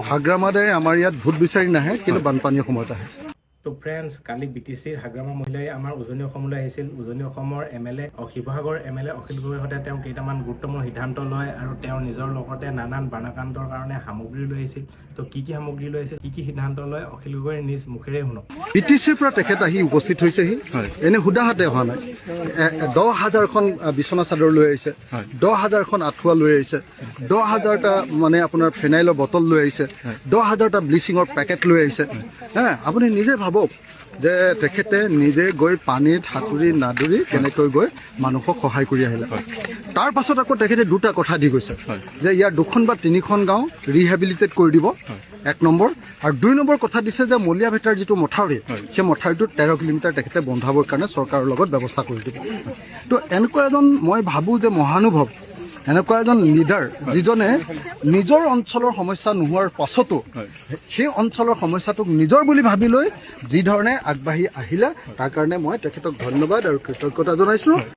হাগ্ৰামাদাই আমাৰ ইয়াত ভোট বিচাৰি নাহে, কিন্তু বানপানীৰ সময়ত আহে। তো ফ্ৰেণ্ডছ, কালি BTCৰ হাগ্ৰামা মহিলাই আমাৰ উজনি অসমলৈ আহিছিল। উজনি অসমৰ MLA শিৱসাগৰ MLA অখিল গগৈৰ সৈতে তেওঁ কেইটামান গুৰুত্বপূৰ্ণ সিদ্ধান্ত লয় আৰু তেওঁ নিজৰ লগতে নানান বানাকান্তৰ কাৰণে সামগ্ৰী লৈ আহিছিল। তো কি সামগ্ৰী লৈ আহিছিল, কি সিদ্ধান্ত লয়, অখিল গগৈৰ নিজ মুখেৰে শুনক। BTCৰ পৰা তেখেত আহি উপস্থিত হৈছেহি, এনে সুদাহাতে অহা নাই। 10,000খন বিচনা চাদৰ লৈ আহিছে, 10,000খন আঁঠুৱা লৈ আহিছে, 10,000টা মানে আপোনাৰ ফেনাইলৰ বটল লৈ আহিছে, 10,000টা ব্লিচিঙৰ পেকেট লৈ আহিছে। আপুনি নিজে ভাবক যে তেখেতে নিজে গৈ পানীত সাঁতুৰি নাদুৰি কেনেকৈ গৈ মানুহক সহায় কৰি আহিলে। তাৰ পাছত আকৌ তেখেতে দুটা কথা দি গৈছে যে ইয়াৰ 2খন বা 3খন গাঁও ৰিহেবিলিটেট কৰি দিব, 1 নম্বৰ। আৰু 2 নম্বৰ কথা দিছে যে মলীয়াভেটাৰ যিটো মথাউৰি, সেই মথাউৰিটো 13 কিলোমিটাৰ তেখেতে বন্ধাবৰ কাৰণে চৰকাৰৰ লগত ব্যৱস্থা কৰি দিব। তো এনেকুৱা এজন মই ভাবোঁ যে মহানুভৱ, এনেকুৱা এজন লিডাৰ যিজনে নিজৰ অঞ্চলৰ সমস্যা নোহোৱাৰ পাছতো সেই অঞ্চলৰ সমস্যাটোক নিজৰ বুলি ভাবি লৈ যি ধৰণে আগবাঢ়ি আহিলে, তাৰ কাৰণে মই তেখেতক ধন্যবাদ আৰু কৃতজ্ঞতা জনাইছোঁ।